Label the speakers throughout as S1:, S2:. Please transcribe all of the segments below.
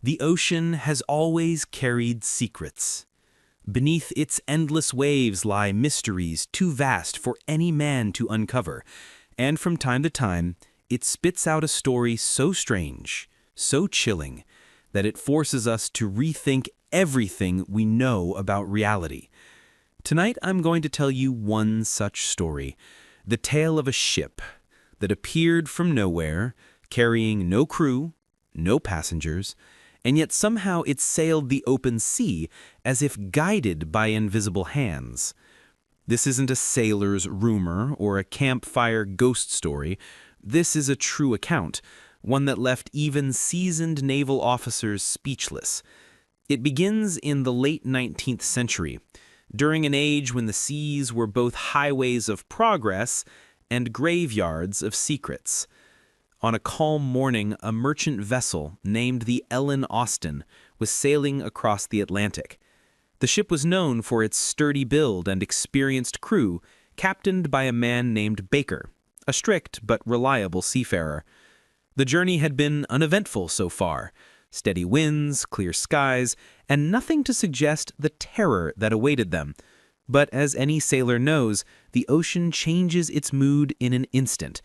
S1: The ocean has always carried secrets. Beneath its endless waves lie mysteries too vast for any man to uncover, and from time to time, it spits out a story so strange, so chilling, that it forces us to rethink everything we know about reality. Tonight, I'm going to tell you one such story, the tale of a ship that appeared from nowhere, carrying no crew, no passengers, and yet somehow it sailed the open sea as if guided by invisible hands. This isn't a sailor's rumor or a campfire ghost story. This is a true account, one that left even seasoned naval officers speechless. It begins in the late 19th century, during an age when the seas were both highways of progress and graveyards of secrets. On a calm morning, a merchant vessel named the Ellen Austin was sailing across the Atlantic. The ship was known for its sturdy build and experienced crew, captained by a man named Baker, a strict but reliable seafarer. The journey had been uneventful so far, steady winds, clear skies, and nothing to suggest the terror that awaited them. But as any sailor knows, the ocean changes its mood in an instant,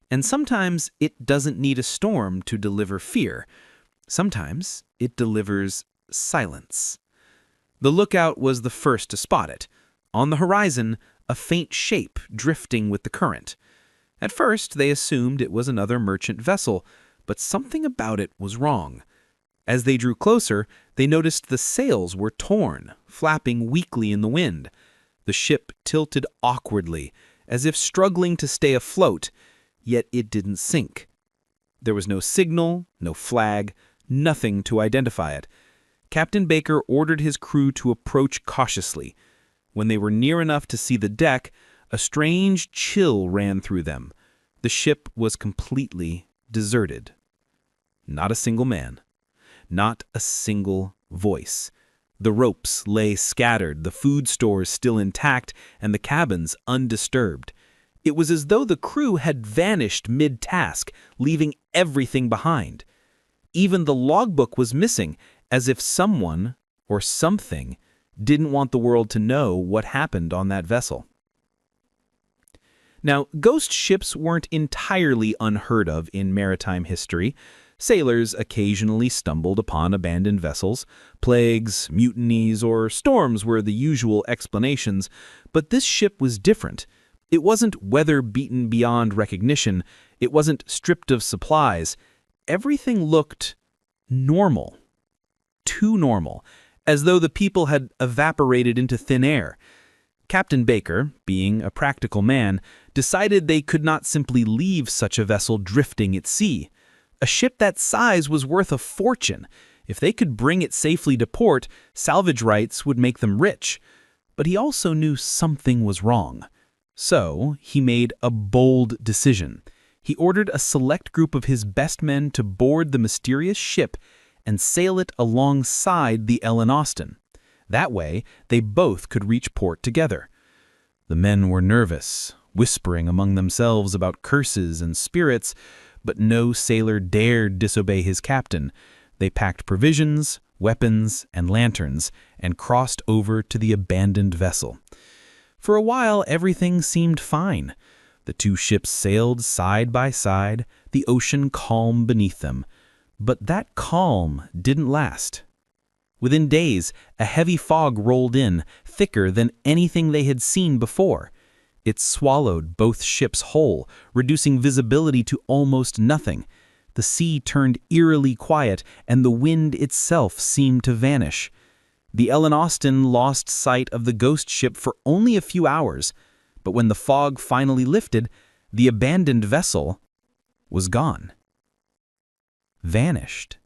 S1: and sometimes it doesn't need a storm to deliver fear. Sometimes it delivers silence. The lookout was the first to spot it. On the horizon, a faint shape drifting with the current. At first, they assumed it was another merchant vessel, but something about it was wrong. As they drew closer, they noticed the sails were torn, flapping weakly in the wind. The ship tilted awkwardly, as if struggling to stay afloat, yet it didn't sink. There was no signal, no flag, nothing to identify it. Captain Baker ordered his crew to approach cautiously. When they were near enough to see the deck, a strange chill ran through them. The ship was completely deserted. Not a single man. Not a single voice. The ropes lay scattered, the food stores still intact, and the cabins undisturbed. It was as though the crew had vanished mid-task, leaving everything behind. Even the logbook was missing, as if someone, or something, didn't want the world to know what happened on that vessel. Now, ghost ships weren't entirely unheard of in maritime history. Sailors occasionally stumbled upon abandoned vessels. Plagues, mutinies, or storms were the usual explanations, but this ship was different. It wasn't weather-beaten beyond recognition. It wasn't stripped of supplies. Everything looked normal. Too normal, as though the people had evaporated into thin air. Captain Baker, being a practical man, decided they could not simply leave such a vessel drifting at sea. A ship that size was worth a fortune. If they could bring it safely to port, salvage rights would make them rich. But he also knew something was wrong. So he made a bold decision. He ordered a select group of his best men to board the mysterious ship and sail it alongside the Ellen Austin. That way, they both could reach port together. The men were nervous, whispering among themselves about curses and spirits, but no sailor dared disobey his captain. They packed provisions, weapons, and lanterns, and crossed over to the abandoned vessel. For a while, everything seemed fine. The two ships sailed side by side, the ocean calm beneath them. But that calm didn't last. Within days, a heavy fog rolled in, thicker than anything they had seen before. It swallowed both ships whole, reducing visibility to almost nothing. The sea turned eerily quiet, and the wind itself seemed to vanish. The Ellen Austin lost sight of the ghost ship for only a few hours, but when the fog finally lifted, the abandoned vessel was gone. Vanished.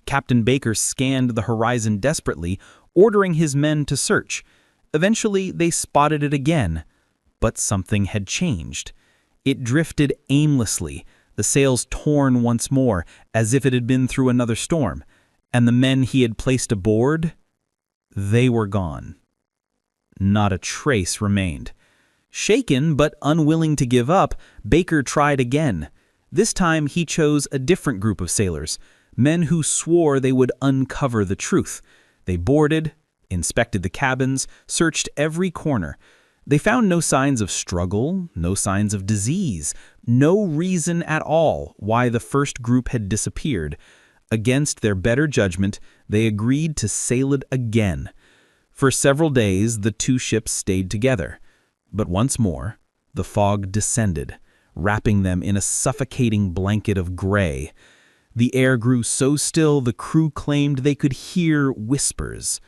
S1: Captain Baker scanned the horizon desperately, ordering his men to search. Eventually, they spotted it again, but something had changed. It drifted aimlessly, the sails torn once more, as if it had been through another storm. And the men he had placed aboard, they were gone. Not a trace remained. Shaken but unwilling to give up, Baker tried again. This time he chose a different group of sailors, men who swore they would uncover the truth. They boarded, inspected the cabins, searched every corner. They found no signs of struggle, no signs of disease, no reason at all why the first group had disappeared. Against their better judgment, they agreed to sail it again. For several days, the two ships stayed together. But once more, the fog descended, wrapping them in a suffocating blanket of gray. The air grew so still the crew claimed they could hear whispers.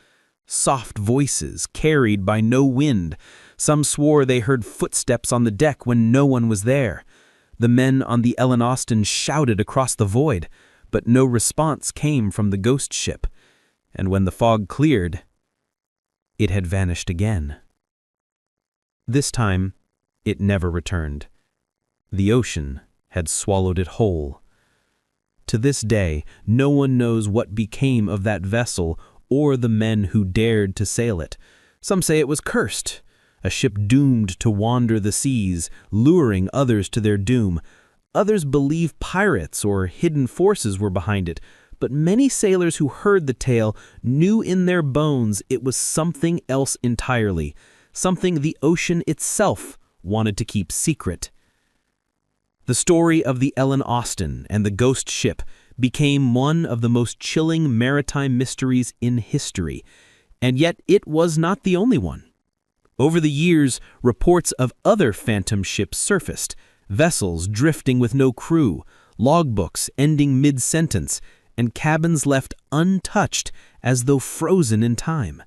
S1: Soft voices carried by no wind. Some swore they heard footsteps on the deck when no one was there. The men on the Ellen Austin shouted across the void, but no response came from the ghost ship. And when the fog cleared, it had vanished again. This time, it never returned. The ocean had swallowed it whole. To this day, no one knows what became of that vessel or the men who dared to sail it. Some say it was cursed, a ship doomed to wander the seas, luring others to their doom. Others believe pirates or hidden forces were behind it, but many sailors who heard the tale knew in their bones it was something else entirely, something the ocean itself wanted to keep secret. The story of the Ellen Austin and the ghost ship became one of the most chilling maritime mysteries in history, and yet it was not the only one. Over the years, reports of other phantom ships surfaced, vessels drifting with no crew, logbooks ending mid-sentence, and cabins left untouched as though frozen in time.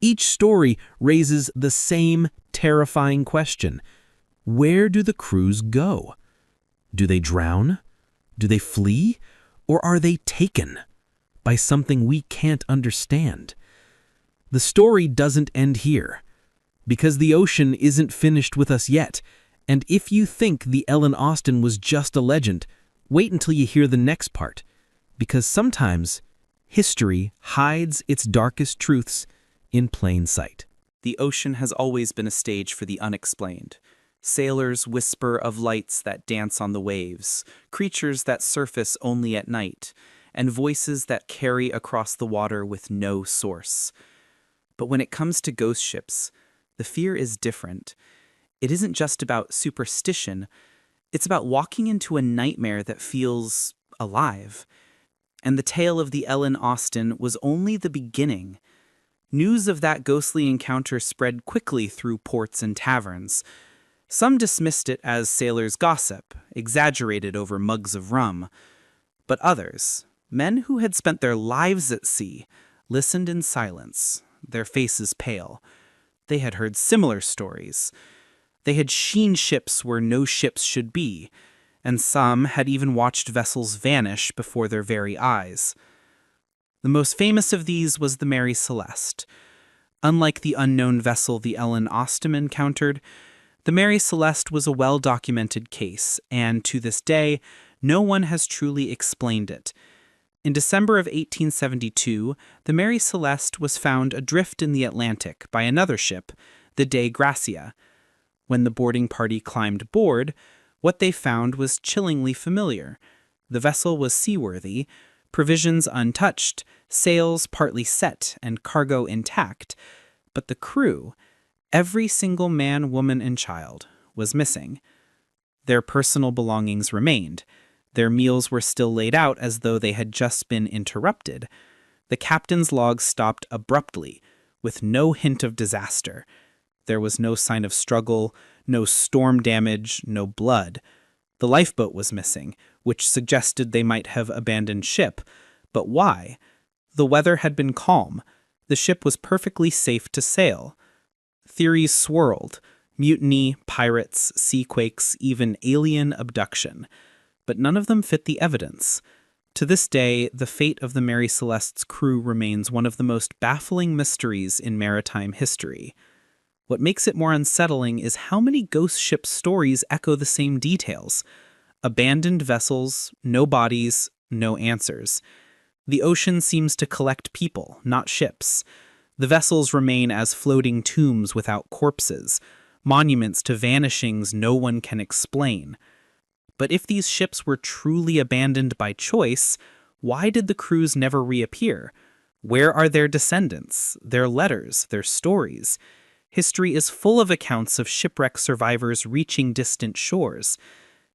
S1: Each story raises the same terrifying question: where do the crews go? Do they drown? Do they flee? Or are they taken by something we can't understand? The story doesn't end here, because the ocean isn't finished with us yet, and if you think the Ellen Austin was just a legend, wait until you hear the next part, because sometimes history hides its darkest truths in plain sight. The ocean has always been a stage for the unexplained. Sailors whisper of lights that dance on the waves, creatures that surface only at night, and voices that carry across the water with no source. But when it comes to ghost ships, the fear is different. It isn't just about superstition, it's about walking into a nightmare that feels alive. And the tale of the Ellen Austin was only the beginning. News of that ghostly encounter spread quickly through ports and taverns. Some dismissed it as sailors' gossip, exaggerated over mugs of rum. But others, men who had spent their lives at sea, listened in silence, their faces pale. They had heard similar stories. They had seen ships where no ships should be, and some had even watched vessels vanish before their very eyes. The most famous of these was the Mary Celeste. Unlike the unknown vessel the Ellen Austin encountered, the Mary Celeste was a well-documented case, and to this day, no one has truly explained it. In December of 1872, the Mary Celeste was found adrift in the Atlantic by another ship, the Dei Gracia. When the boarding party climbed aboard, what they found was chillingly familiar. The vessel was seaworthy, provisions untouched, sails partly set, and cargo intact, but the crew, every single man, woman, and child, was missing. Their personal belongings remained. Their meals were still laid out as though they had just been interrupted. The captain's log stopped abruptly, with no hint of disaster. There was no sign of struggle, no storm damage, no blood. The lifeboat was missing, which suggested they might have abandoned ship. But why? The weather had been calm. The ship was perfectly safe to sail. Theories swirled: mutiny, pirates, seaquakes, even alien abduction. But none of them fit the evidence. To this day, the fate of the Mary Celeste's crew remains one of the most baffling mysteries in maritime history. What makes it more unsettling is how many ghost ship stories echo the same details. Abandoned vessels, no bodies, no answers. The ocean seems to collect people, not ships. The vessels remain as floating tombs without corpses, monuments to vanishings no one can explain. But if these ships were truly abandoned by choice,
S2: Why did the crews never reappear? Where are their descendants, their letters, their stories? History is full of accounts of shipwreck survivors reaching distant shores.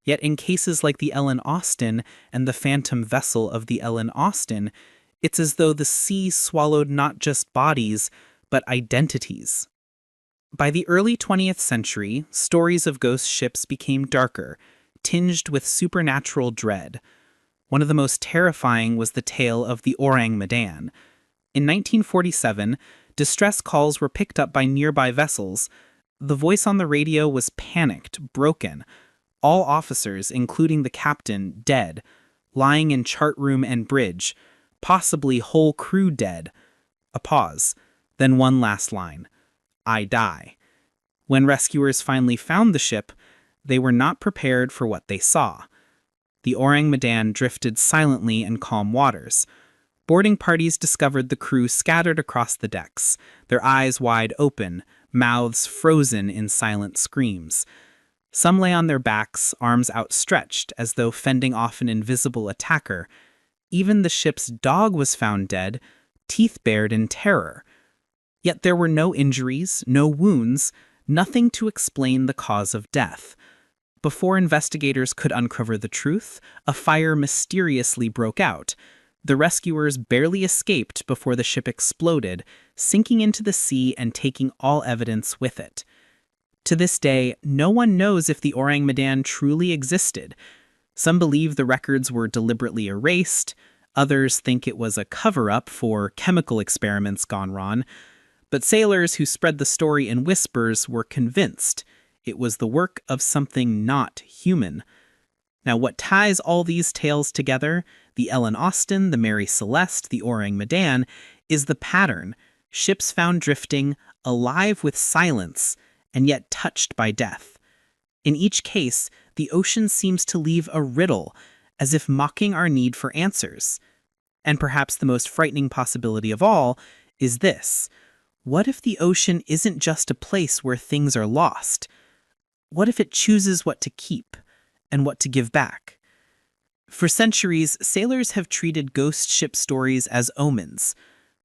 S2: Yet in cases like the Ellen Austin and the phantom vessel of the Ellen Austin, it's as though the sea swallowed not just bodies, but identities. By the early 20th century, stories of ghost ships became darker, tinged with supernatural dread. One of the most terrifying was the tale of the Orang Medan. In 1947, distress calls were picked up by nearby vessels. The voice on the radio was panicked, broken. All officers, including the captain, dead, lying in chart room and bridge, possibly whole crew dead. A pause, then one last line. I die. When rescuers finally found the ship, they were not prepared for what they saw. The Orang Medan drifted silently in calm waters. Boarding parties discovered the crew scattered across the decks, their eyes wide open, mouths frozen in silent screams. Some lay on their backs, arms outstretched, as though fending off an invisible attacker. Even the ship's dog was found dead, teeth bared in terror. Yet there were no injuries, no wounds, nothing to explain the cause of death. Before investigators could uncover the truth, a fire mysteriously broke out. The rescuers barely escaped before the ship exploded, sinking into the sea and taking all evidence with it. To this day, no one knows if the Orang Medan truly existed. Some believe the records were deliberately erased, others think it was a cover-up for chemical experiments gone wrong, but sailors who spread the story in whispers were convinced it was the work of something not human. Now, what ties all these tales together, the Ellen Austin, the Mary Celeste, the Orang Medan, is the pattern. Ships found drifting, alive with silence, and yet touched by death. In each case, the ocean seems to leave a riddle, as if mocking our need for answers. And perhaps the most frightening possibility of all is this. What if the ocean isn't just a place where things are lost? What if it chooses what to keep and what to give back? For centuries, sailors have treated ghost ship stories as omens.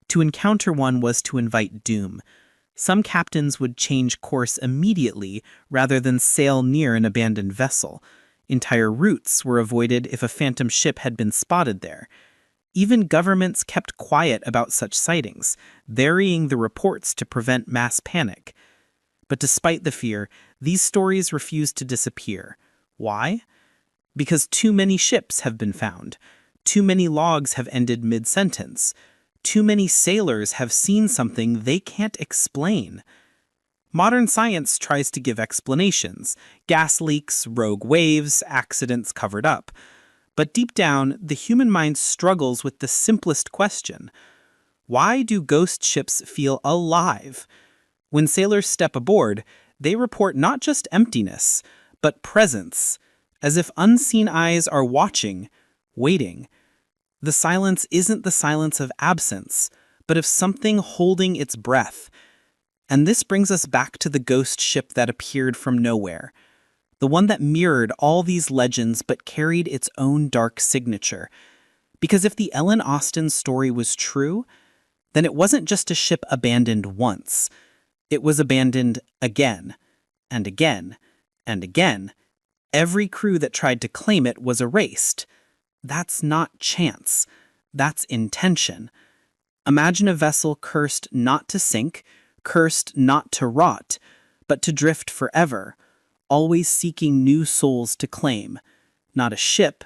S2: To encounter one was to invite doom. Some captains would change course immediately rather than sail near an abandoned vessel. Entire routes were avoided if a phantom ship had been spotted there. Even governments kept quiet about such sightings, varying the reports to prevent mass panic. But despite the fear, these stories refused to disappear. Why? Because too many ships have been found. Too many logs have ended mid-sentence. Too many sailors have seen something they can't explain. Modern science tries to give explanations: gas leaks, rogue waves, accidents covered up. But deep down, the human mind struggles with the simplest question. Why do ghost ships feel alive? When sailors step aboard, they report not just emptiness, but presence, as if unseen eyes are watching, waiting. The silence isn't the silence of absence, but of something holding its breath. And this brings us back to the ghost ship that appeared from nowhere. The one that mirrored all these legends but carried its own dark signature. Because if the Ellen Austin story was true, then it wasn't just a ship abandoned once. It was abandoned again, and again, and again. Every crew that tried to claim it was erased. That's not chance. That's intention. Imagine a vessel cursed not to sink, cursed not to rot, but to drift forever, always seeking new souls to claim. Not a ship,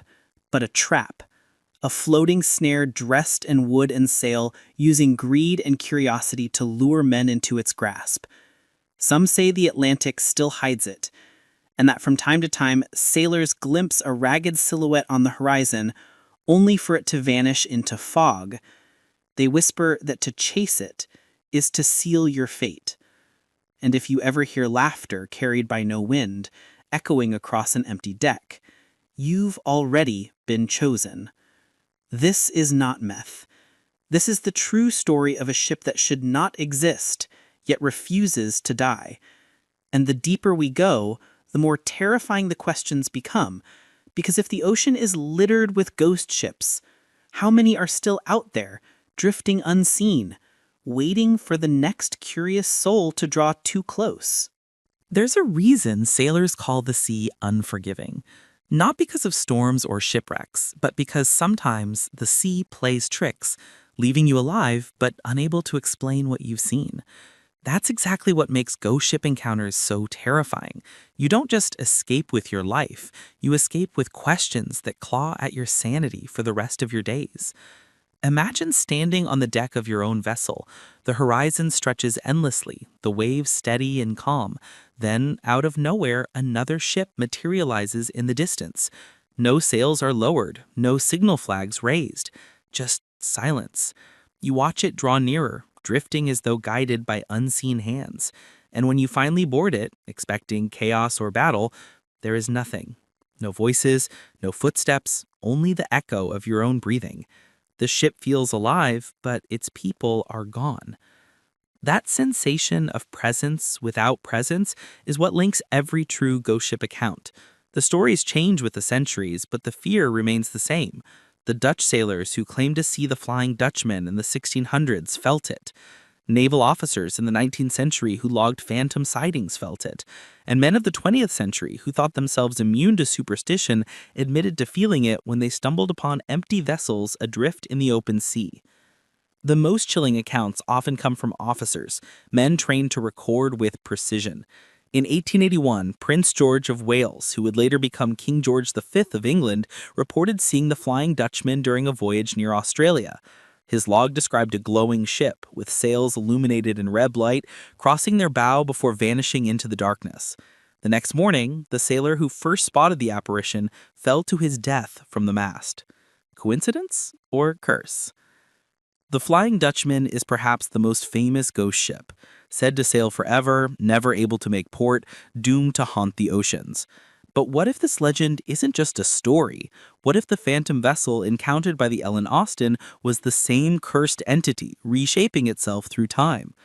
S2: but a trap. A floating snare dressed in wood and sail, using greed and curiosity to lure men into its grasp. Some say the Atlantic still hides it, and that from time to time, sailors glimpse a ragged silhouette on the horizon, only for it to vanish into fog. They whisper that to chase it is to seal your fate. And if you ever hear laughter carried by no wind, echoing across an empty deck, you've already been chosen. This is not myth. This is the true story of a ship that should not exist, yet refuses to die. And the deeper we go, the more terrifying the questions become, because if the ocean is littered with ghost ships, How many are still out there, drifting unseen, waiting for the next curious soul to draw too close?
S3: There's a reason sailors call the sea unforgiving. Not because of storms or shipwrecks, but because sometimes the sea plays tricks, leaving you alive but unable to explain what you've seen. That's exactly what makes ghost ship encounters so terrifying. You don't just escape with your life, you escape with questions that claw at your sanity for the rest of your days. Imagine standing on the deck of your own vessel. The horizon stretches endlessly, the waves steady and calm. Then, out of nowhere, another ship materializes in the distance. No sails are lowered, no signal flags raised. Just silence. You watch it draw nearer, drifting as though guided by unseen hands. And when you finally board it, expecting chaos or battle, there is nothing. No voices, no footsteps, only the echo of your own breathing. The ship feels alive, but its people are gone. That sensation of presence without presence is what links every true ghost ship account. The stories change with the centuries, but the fear remains the same. The Dutch sailors who claimed to see the Flying Dutchman in the 1600s felt it. Naval officers in the 19th century who logged phantom sightings felt it. And men of the 20th century who thought themselves immune to superstition admitted to feeling it when they stumbled upon empty vessels adrift in the open sea. The most chilling accounts often come from officers, men trained to record with precision. In 1881, Prince George of Wales, who would later become King George V of England, reported seeing the Flying Dutchman during a voyage near Australia. His log described a glowing ship, with sails illuminated in red light, crossing their bow before vanishing into the darkness. The next morning, the sailor who first spotted the apparition fell to his death from the mast. Coincidence or curse? The Flying Dutchman is perhaps the most famous ghost ship, said to sail forever, never able to make port, doomed to haunt the oceans. But what if this legend isn't just a story? What if the phantom vessel encountered by the Ellen Austin was the same cursed entity, reshaping itself through time?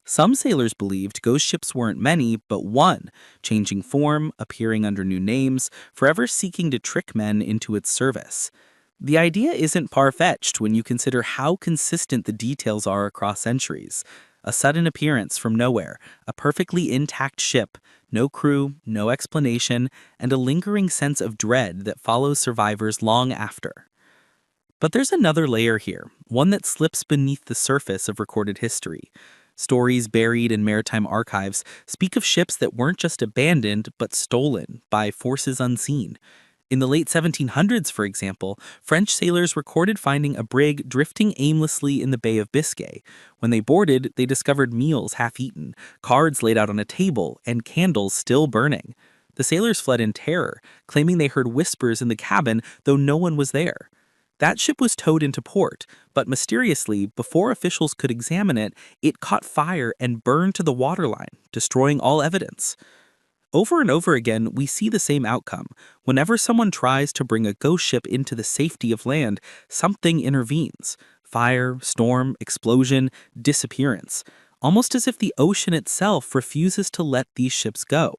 S3: Some sailors believed ghost ships weren't many, but one, changing form, appearing under new names, forever seeking to trick men into its service. The idea isn't far-fetched when you consider how consistent the details are across centuries. A sudden appearance from nowhere, a perfectly intact ship, no crew, no explanation, and a lingering sense of dread that follows survivors long after. But there's another layer here, one that slips beneath the surface of recorded history. Stories buried in maritime archives speak of ships that weren't just abandoned, but stolen by forces unseen. In the late 1700s, for example, French sailors recorded finding a brig drifting aimlessly in the Bay of Biscay. When they boarded, they discovered meals half-eaten, cards laid out on a table, and candles still burning. The sailors fled in terror, claiming they heard whispers in the cabin, though no one was there. That ship was towed into port, but mysteriously, before officials could examine it, it caught fire and burned to the waterline, destroying all evidence. Over and over again, we see the same outcome. Whenever someone tries to bring a ghost ship into the safety of land, something intervenes. Fire, storm, explosion, disappearance. Almost as if the ocean itself refuses to let these ships go.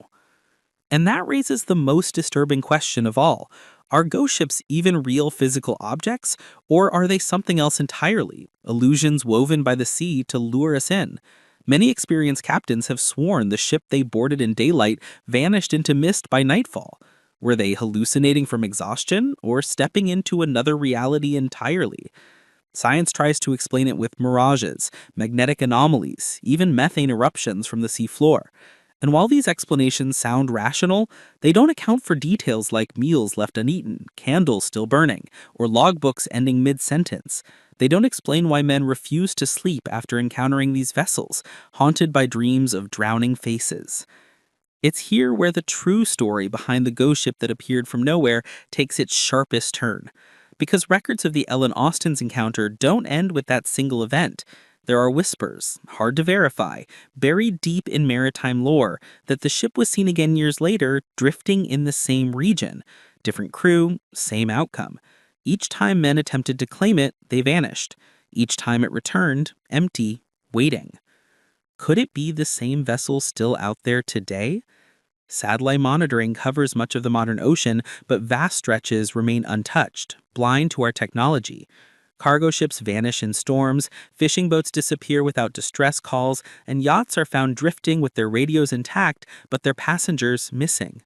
S3: And that raises the most disturbing question of all. Are ghost ships even real physical objects, or are they something else entirely? Illusions woven by the sea to lure us in? Many experienced captains have sworn the ship they boarded in daylight vanished into mist by nightfall. Were they hallucinating from exhaustion or stepping into another reality entirely? Science tries to explain it with mirages, magnetic anomalies, even methane eruptions from the seafloor. And while these explanations sound rational, they don't account for details like meals left uneaten, candles still burning, or logbooks ending mid-sentence. They don't explain why men refuse to sleep after encountering these vessels, haunted by dreams of drowning faces. It's here where the true story behind the ghost ship that appeared from nowhere takes its sharpest turn. Because records of the Ellen Austin's encounter don't end with that single event. There are whispers, hard to verify, buried deep in maritime lore, that the ship was seen again years later, drifting in the same region. Different crew, same outcome. Each time men attempted to claim it, they vanished. Each time it returned, empty, waiting. Could it be the same vessel still out there today? Satellite monitoring covers much of the modern ocean, but vast stretches remain untouched, blind to our technology.
S2: Cargo ships vanish in storms, fishing boats disappear without distress calls, and yachts are found drifting with their radios intact but their passengers missing.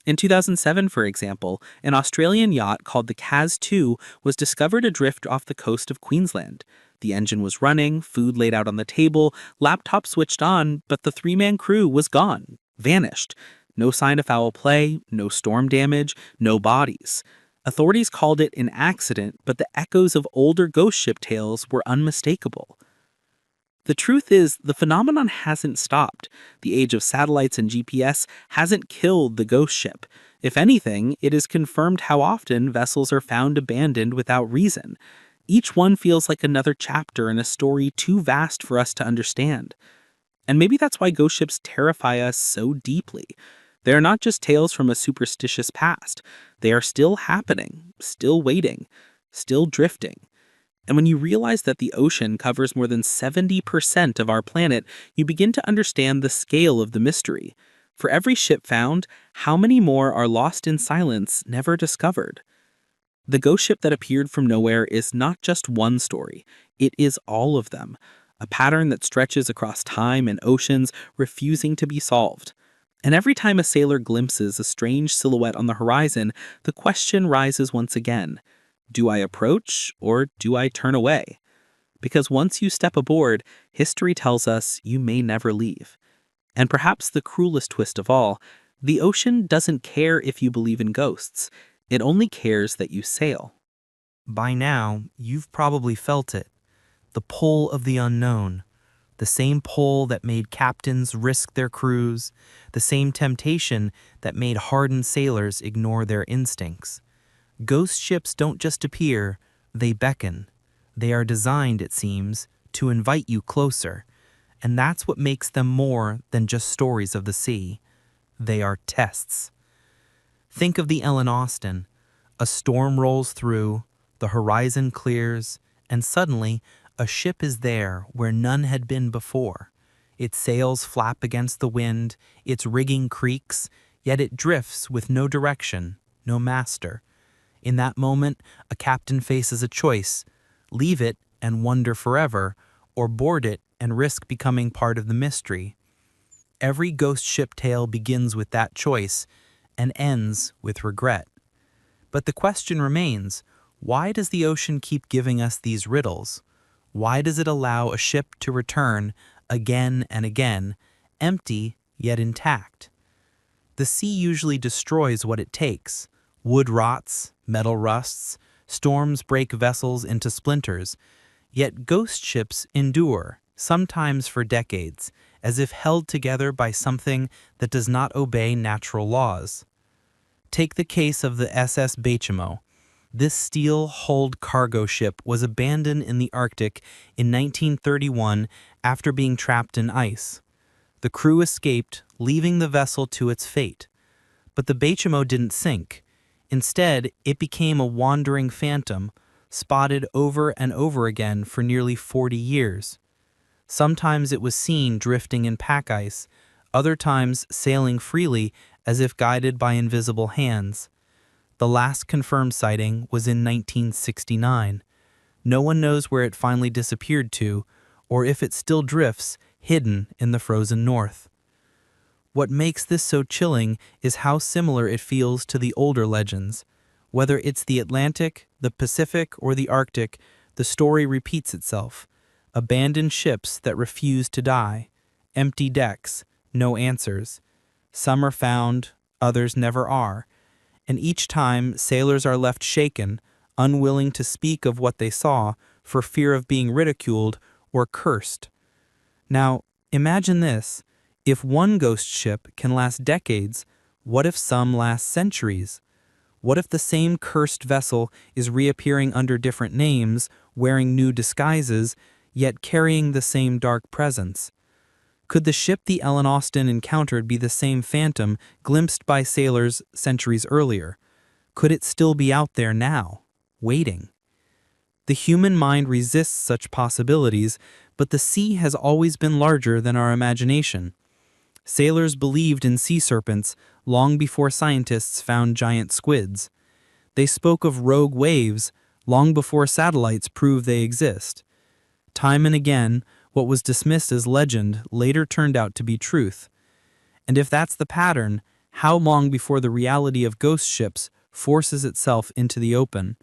S2: In 2007, for example, an Australian yacht called the Kaz 2 was discovered adrift off the coast of Queensland. The engine was running, food laid out on the table, laptop switched on, but the three-man crew was gone, vanished. No sign of foul play, no storm damage, no bodies. Authorities called it an accident, but the echoes of older ghost ship tales were unmistakable. The truth is, the phenomenon hasn't stopped. The age of satellites and GPS hasn't killed the ghost ship. If anything, it has confirmed how often vessels are found abandoned without reason. Each one feels like another chapter in a story too vast for us to understand. And maybe that's why ghost ships terrify us so deeply. They are not just tales from a superstitious past. They are still happening, still waiting, still drifting. And when you realize that the ocean covers more than 70% of our planet, you begin to understand the scale of the mystery. For every ship found, how many more are lost in silence, never discovered? The ghost ship that appeared from nowhere is not just one story. It is all of them, a pattern that stretches across time and oceans, refusing to be solved. And every time a sailor glimpses a strange silhouette on the horizon, the question rises once again. Do I approach or do I turn away? Because once you step aboard, history tells us you may never leave. And perhaps the cruelest twist of all, the ocean doesn't care if you believe in ghosts. It only cares that you sail.
S1: By now, you've probably felt it. The pull of the unknown. The same pull that made captains risk their crews. The same temptation that made hardened sailors ignore their instincts. Ghost ships don't just appear, they beckon. They are designed, it seems, to invite you closer. And that's what makes them more than just stories of the sea. They are tests. Think of the Ellen Austen. A storm rolls through, the horizon clears, and suddenly a ship is there where none had been before. Its sails flap against the wind, its rigging creaks, yet it drifts with no direction, no master. In that moment, a captain faces a choice: leave it and wonder forever, or board it and risk becoming part of the mystery. Every ghost ship tale begins with that choice and ends with regret. But the question remains, why does the ocean keep giving us these riddles? Why does it allow a ship to return again and again, empty yet intact? The sea usually destroys what it takes. Wood rots, metal rusts, storms break vessels into splinters. Yet ghost ships endure, sometimes for decades, as if held together by something that does not obey natural laws. Take the case of the SS Bachimo. This steel-hulled cargo ship was abandoned in the Arctic in 1931 after being trapped in ice. The crew escaped, leaving the vessel to its fate. But the Bachimo didn't sink. Instead, it became a wandering phantom, spotted over and over again for nearly 40 years. Sometimes it was seen drifting in pack ice, other times sailing freely as if guided by invisible hands. The last confirmed sighting was in 1969. No one knows where it finally disappeared to, or if it still drifts, hidden in the frozen north. What makes this so chilling is how similar it feels to the older legends. Whether it's the Atlantic, the Pacific, or the Arctic, the story repeats itself. Abandoned ships that refuse to die. Empty decks, no answers. Some are found, others never are. And each time, sailors are left shaken, unwilling to speak of what they saw for fear of being ridiculed or cursed. Now, imagine this. If one ghost ship can last decades, what if some last centuries? What if the same cursed vessel is reappearing under different names, wearing new disguises, yet carrying the same dark presence? Could the ship the Ellen Austen encountered be the same phantom glimpsed by sailors centuries earlier? Could it still be out there now, waiting? The human mind resists such possibilities, but the sea has always been larger than our imagination. Sailors believed in sea serpents long before scientists found giant squids. They spoke of rogue waves,
S2: long before satellites prove they exist. Time and again, what was dismissed as legend later turned out to be truth. And if that's the pattern, how long before the reality of ghost ships forces itself into the open?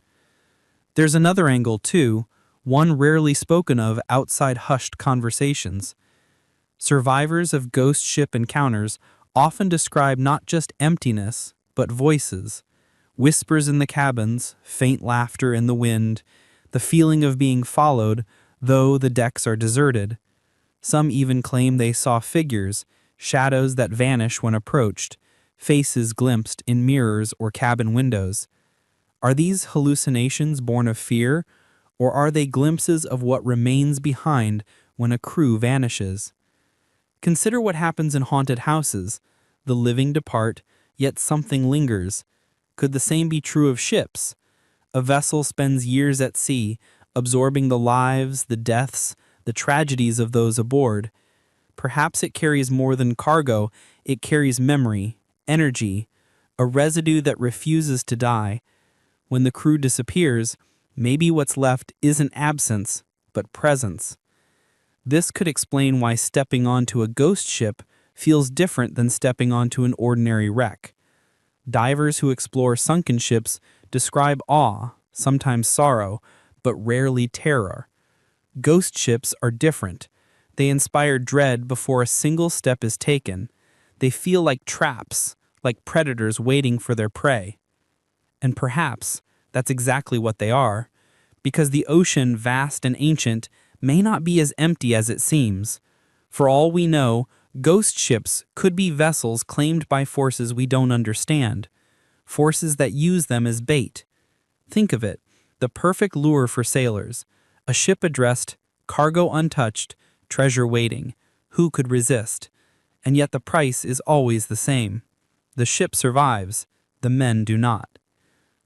S2: There's another angle, too, one rarely spoken of outside hushed conversations. Survivors of ghost ship encounters often describe not just emptiness, but voices. Whispers in the cabins, faint laughter in the wind, the feeling of being followed, though the decks are deserted. Some even claim they saw figures, shadows that vanish when approached, faces glimpsed in mirrors or cabin windows. Are these hallucinations born of fear, or are they glimpses of what remains behind when a crew vanishes? Consider what happens in haunted houses. The living depart, yet something lingers. Could the same be true of ships? A vessel spends years at sea, absorbing the lives, the deaths, the tragedies of those aboard. Perhaps it carries more than cargo, it carries memory, energy, a residue that refuses to die. When the crew disappears, maybe what's left isn't absence, but presence. This could explain why stepping onto a ghost ship feels different than stepping onto an ordinary wreck. Divers who explore sunken ships describe awe, sometimes sorrow, but rarely terror. Ghost ships are different. They inspire dread before a single step is taken. They feel like traps, like predators waiting for their prey. And perhaps that's exactly what they are, because the ocean, vast and ancient, may not be as empty as it seems. For all we know, ghost ships could be vessels claimed by forces we don't understand, forces that use them as bait. Think of it, the perfect lure for sailors, a ship addressed, cargo untouched, treasure waiting. Who could resist? And yet the price is always the same. The ship survives, the men do not.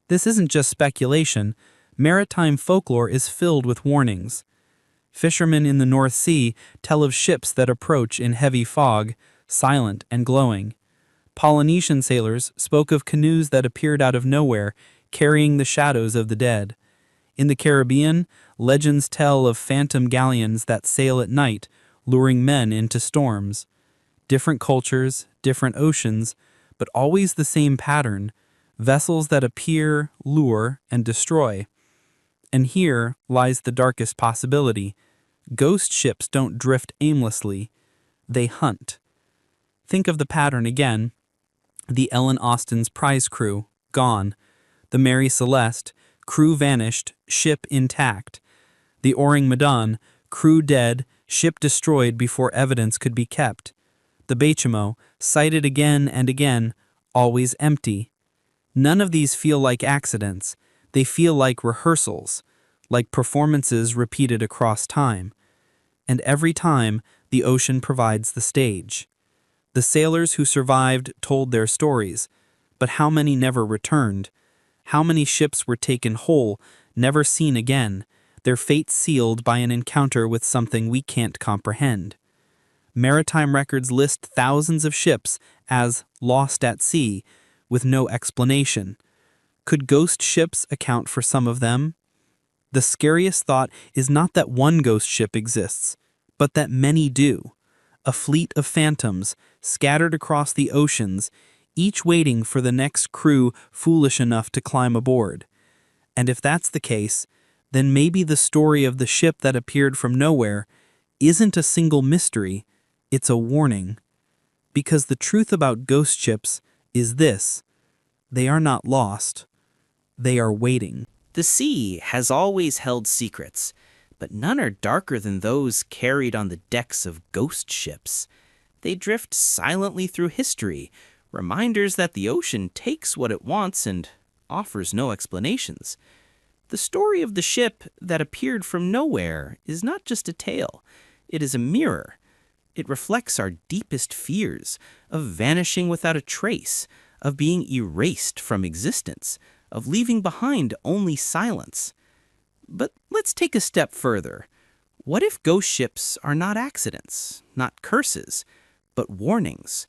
S2: This isn't just speculation. Maritime folklore is filled with warnings. Fishermen in the North Sea tell of ships that approach in heavy fog, silent and glowing. Polynesian sailors spoke of canoes that appeared out of nowhere, carrying the shadows of the dead. In the Caribbean, legends tell of phantom galleons that sail at night, luring men into storms. Different cultures, different oceans, but always the same pattern: vessels that appear, lure, and destroy. And here lies the darkest possibility. Ghost ships don't drift aimlessly, they hunt. Think of the pattern again. The Ellen Austen's prize crew, gone. The Mary Celeste, crew vanished, ship intact. The Oring Medan, crew dead, ship destroyed before evidence could be kept. The Bechamo, sighted again and again, always empty. None of these feel like accidents. They feel like rehearsals, like performances repeated across time. And every time, the ocean provides the stage. The sailors who survived told their stories, but how many never returned? How many ships were taken whole, never seen again, their fate sealed by an encounter with something we can't comprehend? Maritime records list thousands of ships as lost at sea, with no explanation. Could ghost ships account for some of them? The scariest thought is not that one ghost ship exists, but that many do. A fleet of phantoms scattered across the oceans, each waiting for the next crew foolish enough to climb aboard. And if that's the case, then maybe the story of the ship that appeared from nowhere isn't a single mystery, it's a warning. Because the truth about ghost ships is this: they are not lost, they are waiting.
S1: The sea has always held secrets, but none are darker than those carried on the decks of ghost ships. They drift silently through history, reminders that the ocean takes what it wants and offers no explanations. The story of the ship that appeared from nowhere is not just a tale, it is a mirror. It reflects our deepest fears of vanishing without a trace, of being erased from existence, of leaving behind only silence. But let's take a step further. What if ghost ships are not accidents, not curses, but warnings?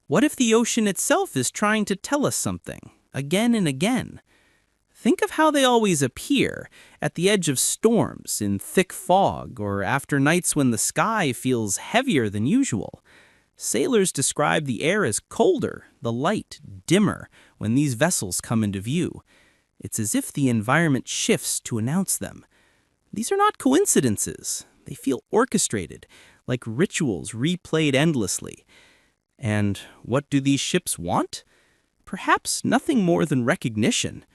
S1: What if the ocean itself is trying to tell us something, again and again? Think of how they always appear, at the edge of storms, in thick fog, or after nights when the sky feels heavier than usual. Sailors describe the air as colder, the light dimmer, when these vessels come into view. It's as if the environment shifts to announce them. These are not coincidences. They feel orchestrated, like rituals replayed endlessly. And what do these ships want? Perhaps nothing more than recognition.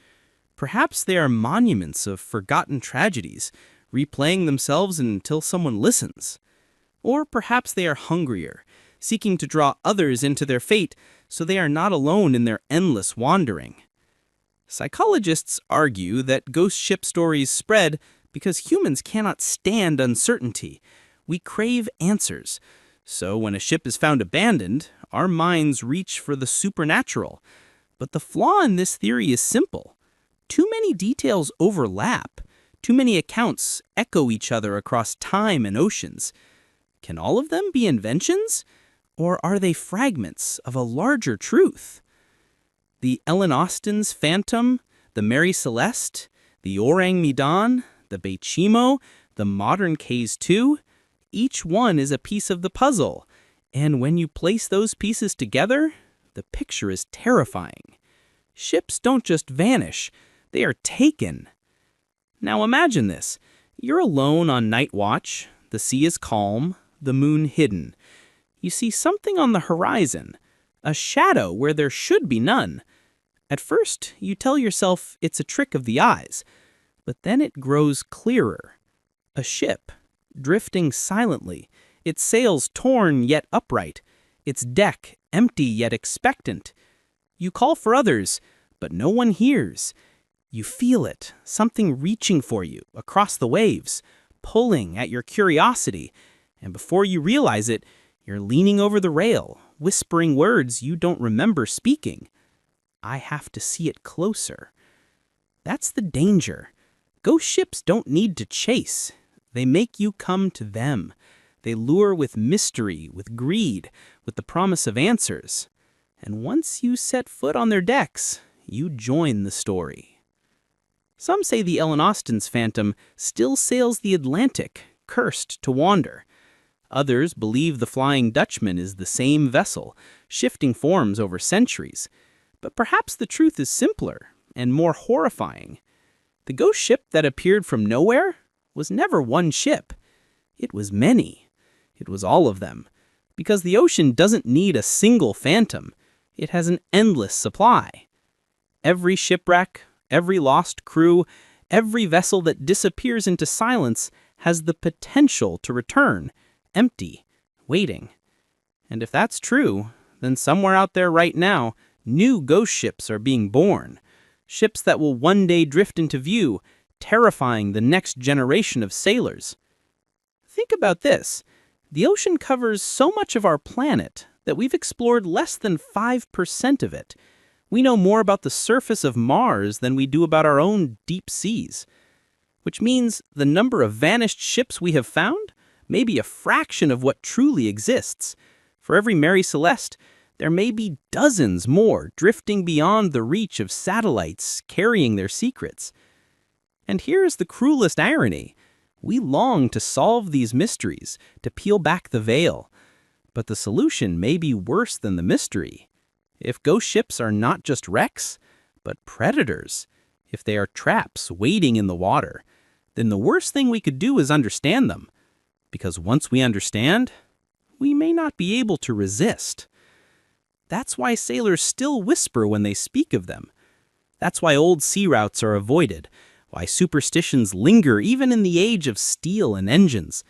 S1: Perhaps they are monuments of forgotten tragedies, replaying themselves until someone listens. Or perhaps they are hungrier, seeking to draw others into their fate so they are not alone in their endless wandering. Psychologists argue that ghost ship stories spread because humans cannot stand uncertainty. We crave answers. So when a ship is found abandoned, our minds reach for the supernatural. But the flaw in this theory is simple. Too many details overlap. Too many accounts echo each other across time and oceans. Can all of them be inventions? Or are they fragments of a larger truth? The Ellen Austen's Phantom, the Mary Celeste, the Orang Medan, the Bechimo, the modern Case 2, each one is a piece of the puzzle. And when you place those pieces together, the picture is terrifying. Ships don't just vanish, they are taken. Now imagine this. You're alone on night watch, the sea is calm, the moon hidden. You see something on the horizon, a shadow where there should be none. At first, you tell yourself it's a trick of the eyes, but then it grows clearer. A ship, drifting silently, its sails torn yet upright, its deck empty yet expectant. You call for others, but no one hears. You feel it, something reaching for you across the waves, pulling at your curiosity, and before you realize it, you're leaning over the rail, whispering words you don't remember speaking. I have to see it closer. That's the danger. Ghost ships don't need to chase. They make you come to them. They lure with mystery, with greed, with the promise of answers. And once you set foot on their decks, you join the story. Some say the Ellen Austen's Phantom still sails the Atlantic, cursed to wander. Others believe the Flying Dutchman is the same vessel, shifting forms over centuries. But perhaps the truth is simpler and more horrifying. The ghost ship that appeared from nowhere was never one ship. It was many. It was all of them. Because the ocean doesn't need a single phantom. It has an endless supply. Every shipwreck, every lost crew, every vessel that disappears into silence has the potential to return, empty, waiting. And if that's true, then somewhere out there right now, new ghost ships are being born. Ships that will one day drift into view, terrifying the next generation of sailors. Think about this. The ocean covers so much of our planet that we've explored less than 5% of it. We know more about the surface of Mars than we do about our own deep seas. Which means the number of vanished ships we have found may be a fraction of what truly exists. For every Mary Celeste, there may be dozens more drifting beyond the reach of satellites carrying their secrets. And here's the cruelest irony. We long to solve these mysteries, to peel back the veil. But the solution may be worse than the mystery. If ghost ships are not just wrecks, but predators, if they are traps waiting in the water, then the worst thing we could do is understand them. Because once we understand, we may not be able to resist. That's why sailors still whisper when they speak of them. That's why old sea routes are avoided, why superstitions linger even in the age of steel and engines.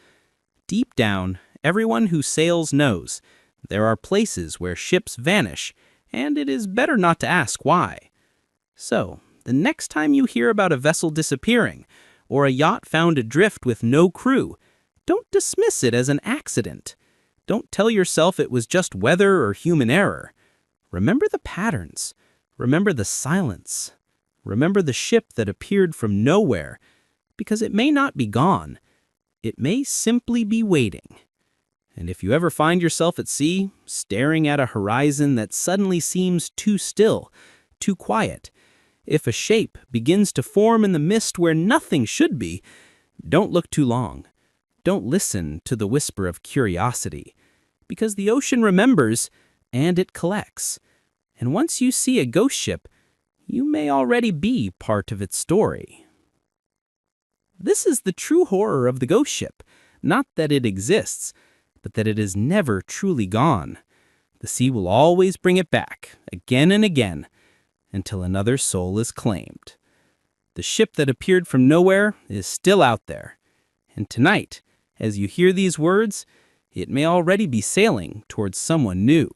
S1: Deep down, everyone who sails knows there are places where ships vanish, and it is better not to ask why. So, the next time you hear about a vessel disappearing, or a yacht found adrift with no crew, don't dismiss it as an accident. Don't tell yourself it was just weather or human error. Remember the patterns. Remember the silence. Remember the ship that appeared from nowhere, because it may not be gone. It may simply be waiting. And if you ever find yourself at sea, staring at a horizon that suddenly seems too still, too quiet, If a shape begins to form in the mist where nothing should be, don't look too long. Don't listen to the whisper of curiosity, because the ocean remembers and it collects. And once you see a ghost ship, you may already be part of its story. This is the true horror of the ghost ship, not that it exists, but that it is never truly gone. The sea will always bring it back, again and again, until another soul is claimed. The ship that appeared from nowhere is still out there. And tonight, as you hear these words, it may already be sailing towards someone new.